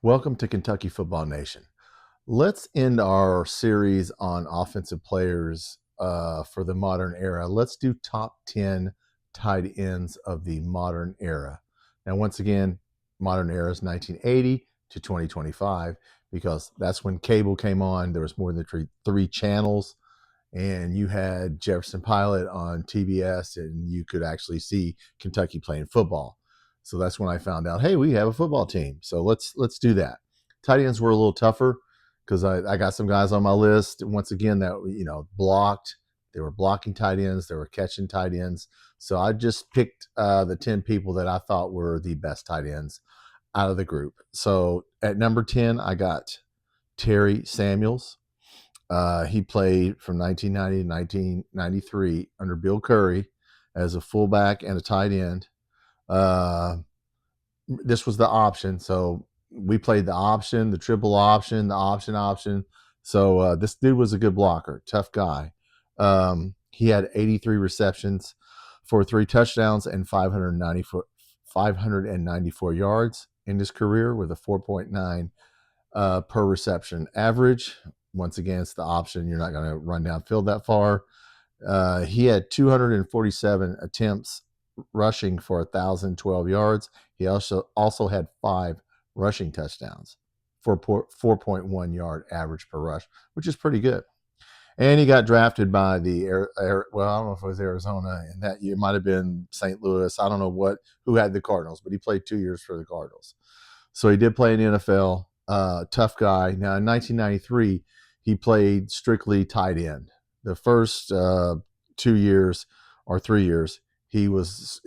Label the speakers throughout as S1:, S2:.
S1: Welcome to Kentucky Football Nation. Let's end our series on offensive players for the modern era. Let's do top 10 tight ends of the modern era. Now, once again, modern era is 1980 to 2025 because that's when cable came on. There was more than three channels, and you had Jefferson Pilot on TBS, and you could actually see Kentucky playing football. So that's when I found out, hey, we have a football team. So let's do that. Tight ends were a little tougher because I got some guys on my list once again that blocked. They were blocking tight ends. They were catching tight ends. So I just picked the 10 people that I thought were the best tight ends out of the group. So at number 10, I got Terry Sammuels. He played from 1990 to 1993 under Bill Curry as a fullback and a tight end. This was the option. So we played the option, the triple option, the option. So this dude was a good blocker, tough guy. He had 83 receptions for 3 touchdowns and 594 yards in his career with a 4.9 per reception average. Once again, it's the option. You're not going to run downfield that far. He had 247 attempts rushing for 1,012 yards. He also had 5 rushing touchdowns for 4.1 yard average per rush, which is pretty good. And he got drafted by the I don't know if it was Arizona, and that year might have been St. Louis. I don't know who had the Cardinals, but he played 2 years for the Cardinals. So he did play in the NFL. Tough guy. Now in 1993, he played strictly tight end. The first 2 years or 3 years, he was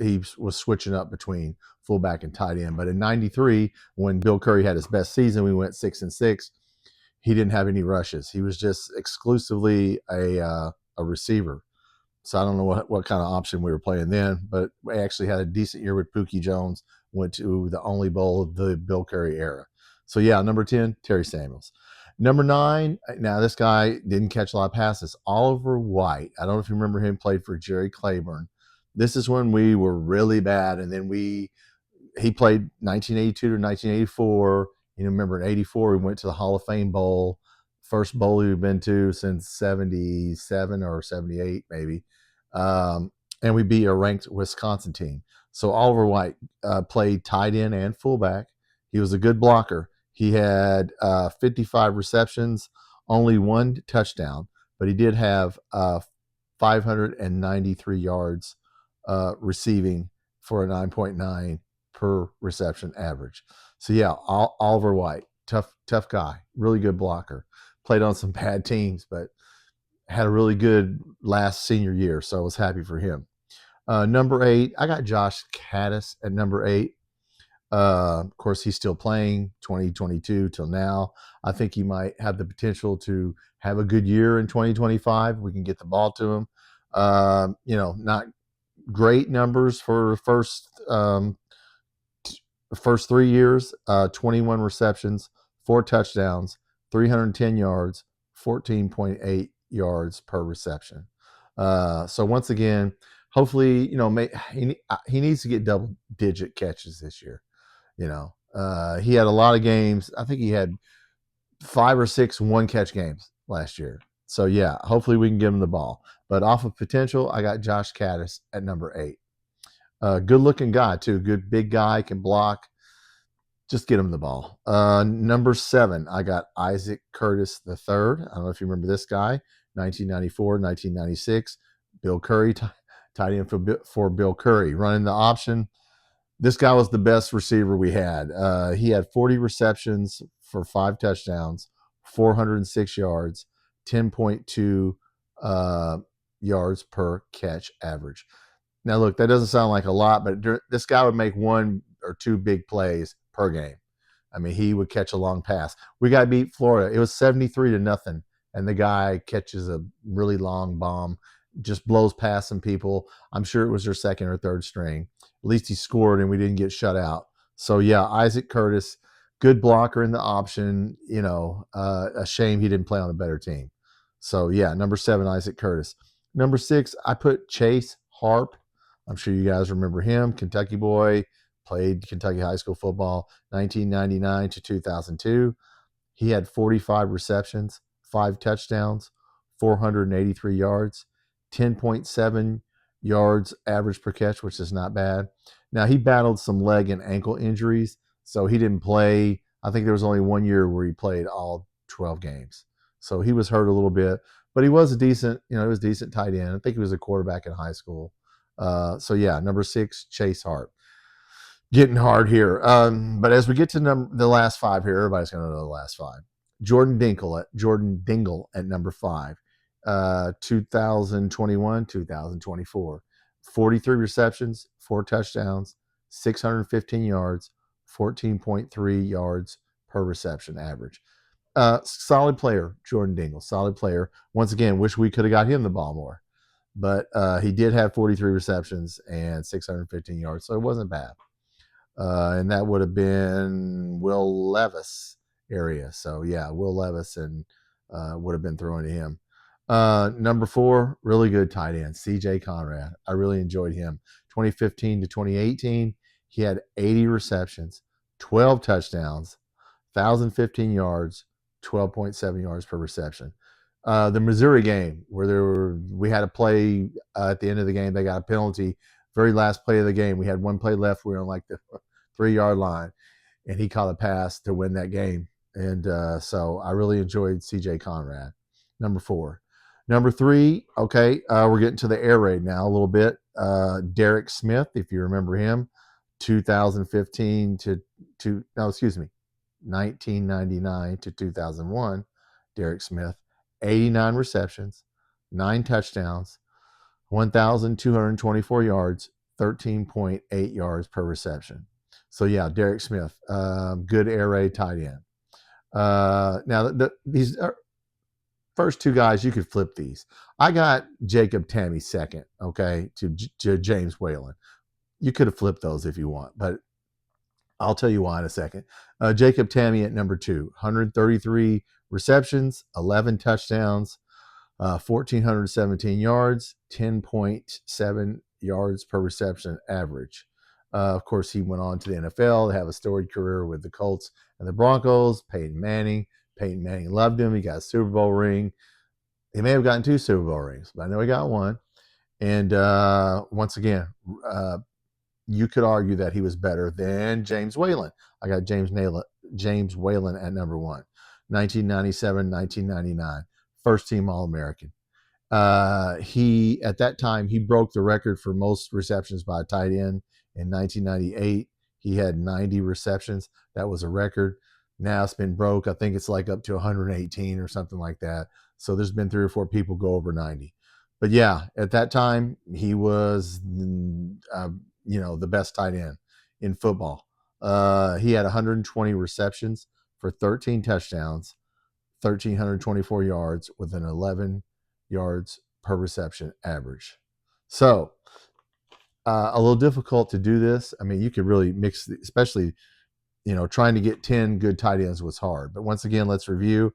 S1: switching up between fullback and tight end. But in '93, when Bill Curry had his best season, we went 6-6. He didn't have any rushes. He was just exclusively a receiver. So I don't know what kind of option we were playing then, but we actually had a decent year with Pookie Jones. Went to the only bowl of the Bill Curry era. So yeah, number 10, Terry Sammuels. Number 9, now this guy didn't catch a lot of passes. Oliver White. I don't know if you remember him, played for Jerry Claiborne. This is when we were really bad, and then he played 1982 to 1984. Remember in '84 we went to the Hall of Fame Bowl, first bowl we've been to since '77 or '78 maybe, and we beat a ranked Wisconsin team. So Oliver White played tight end and fullback. He was a good blocker. He had 55 receptions, only 1 touchdown, but he did have 593 yards receiving for a 9.9 per reception average. So yeah, Oliver White, tough guy, really good blocker. Played on some bad teams, but had a really good last senior year, so I was happy for him. Number 8, I got Josh Kattus at number 8. Of course, he's still playing 2022 till now. I think he might have the potential to have a good year in 2025. We can get the ball to him. Not great numbers for the first 3 years. 21 receptions, 4 touchdowns, 310 yards, 14.8 yards per reception. So once again, hopefully, he needs to get double-digit catches this year. He had a lot of games. I think he had 5 or 6 one-catch games last year. So yeah, hopefully we can give him the ball. But off of potential, I got Josh Kattus at number 8. Good-looking guy too. Good big guy, can block. Just get him the ball. Number 7, I got Isaac Curtis III. I don't know if you remember this guy. 1994, 1996. Bill Curry, tight end for Bill Curry, running the option. This guy was the best receiver we had. He had 40 receptions for 5 touchdowns, 406 yards, 10.2 yards per catch average. Now, look, that doesn't sound like a lot, but this guy would make 1 or 2 big plays per game. I mean, he would catch a long pass. We got to beat Florida. It was 73-0, and the guy catches a really long bomb, just blows past some people. I'm sure it was their second or third string. At least he scored, and we didn't get shut out. So, yeah, Isaac Curtis, good blocker in the option. A shame he didn't play on a better team. So, yeah, number 7, Isaac Curtis. Number 6, I put Chase Harp. I'm sure you guys remember him, Kentucky boy, played Kentucky high school football 1999 to 2002. He had 45 receptions, 5 touchdowns, 483 yards, 10.7 yards average per catch, which is not bad. Now, he battled some leg and ankle injuries, so he didn't play. I think there was only 1 year where he played all 12 games. So he was hurt a little bit, but he was a decent, he was a decent tight end. I think he was a quarterback in high school. So yeah, number 6, Chase Harp. Getting hard here. But as we get to the last 5 here, everybody's going to know the last 5. Jordan Dingle at number 5, 2021, 2024, 43 receptions, 4 touchdowns, 615 yards, 14.3 yards per reception average. Solid player, Jordan Dingle. Solid player. Once again, wish we could have got him the ball more, but he did have 43 receptions and 615 yards, so it wasn't bad. And that would have been Will Levis area. So yeah, Will Levis and would have been throwing to him. Number 4, really good tight end, CJ Conrad. I really enjoyed him. 2015 to 2018, he had 80 receptions, 12 touchdowns, 1,015 yards, 12.7 yards per reception. The Missouri game where we had a play at the end of the game, they got a penalty. Very last play of the game, we had 1 play left. We were on like the 3-yard line, and he caught a pass to win that game. And so I really enjoyed CJ Conrad. Number 4. Number 3, okay, we're getting to the air raid now a little bit. Derek Smith, if you remember him, 2015 to 1999 to 2001. Derek Smith, 89 receptions, 9 touchdowns, 1,224 yards, 13.8 yards per reception. So yeah, Derek Smith, good air raid tight end. Now these first 2 guys, you could flip these. I got Jacob Tamme second, okay, to James Whalen. You could have flipped those if you want, but I'll tell you why in a second. Jacob Tamme at number 2, 133 receptions, 11 touchdowns, 1,417 yards, 10.7 yards per reception average. Of course, he went on to the NFL to have a storied career with the Colts and the Broncos. Peyton Manning loved him. He got a Super Bowl ring. He may have gotten 2 Super Bowl rings, but I know he got 1. And once again, you could argue that he was better than James Whalen. I got James Whalen at number 1, 1997, 1999, first team All-American. He at that time he broke the record for most receptions by a tight end in 1998. He had 90 receptions. That was a record. Now it's been broke. I think it's like up to 118 or something like that. So there's been 3 or 4 people go over 90. But yeah, at that time he was the best tight end in football. He had 120 receptions for 13 touchdowns, 1,324 yards with an 11 yards per reception average. So a little difficult to do this. I mean, you could really mix, especially, trying to get 10 good tight ends was hard. But once again, let's review.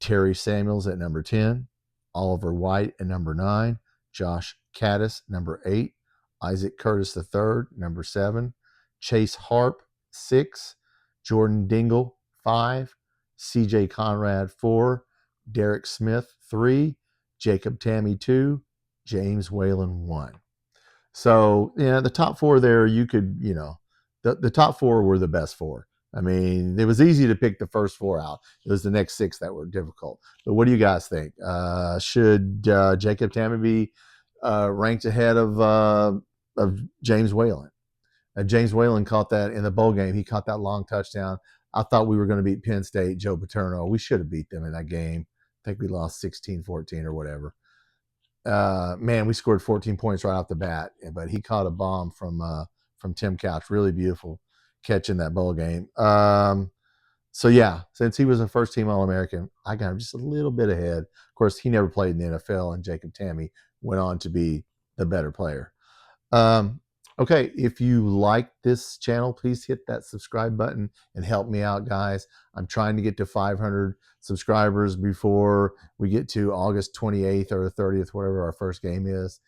S1: Terry Sammuels at number 10, Oliver White at number 9, Josh Kattus, number 8, Isaac Curtis III, number 7, Chase Harp, 6, Jordan Dingle, 5, CJ Conrad, 4, Derek Smith, 3, Jacob Tamme, 2, James Whalen, 1. So, the top 4 there, you could, the top 4 were the best 4. I mean, it was easy to pick the first 4 out. It was the next 6 that were difficult. But what do you guys think? Should Jacob Tamme be ranked ahead of James Whalen? James Whalen caught that in the bowl game. He caught that long touchdown. I thought we were going to beat Penn State, Joe Paterno. We should have beat them in that game. I think we lost 16-14 or whatever. Man, we scored 14 points right off the bat, but he caught a bomb from Tim Couch. Really beautiful catch in that bowl game. So yeah, since he was a first team All-American, I got him just a little bit ahead. Of course, he never played in the NFL, and Jacob Tamme went on to be the better player. Okay, if you like this channel, please hit that subscribe button and help me out, guys. I'm trying to get to 500 subscribers before we get to August 28th or 30th, whatever our first game is.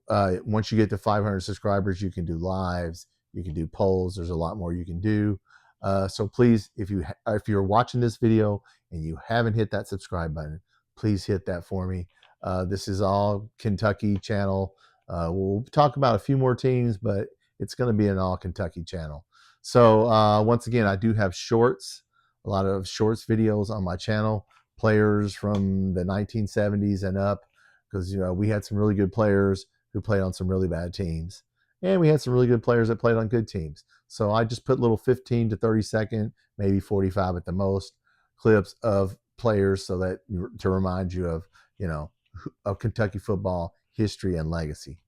S1: Once you get to 500 subscribers, you can do lives. You can do polls. There's a lot more you can do. So please, if you're watching this video and you haven't hit that subscribe button, please hit that for me. This is all Kentucky channel. We'll talk about a few more teams, but it's going to be an all Kentucky channel. So once again, I do have shorts, a lot of shorts videos on my channel, players from the 1970s and up, because we had some really good players who played on some really bad teams, and we had some really good players that played on good teams. So I just put little 15 to 30 second, maybe 45 at the most, clips of players so that to remind you of of Kentucky football history and legacy.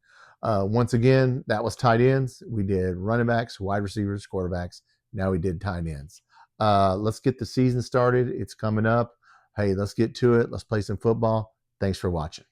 S1: Once again, that was tight ends. We did running backs, wide receivers, quarterbacks. Now we did tight ends. Let's get the season started. It's coming up. Hey, let's get to it. Let's play some football. Thanks for watching.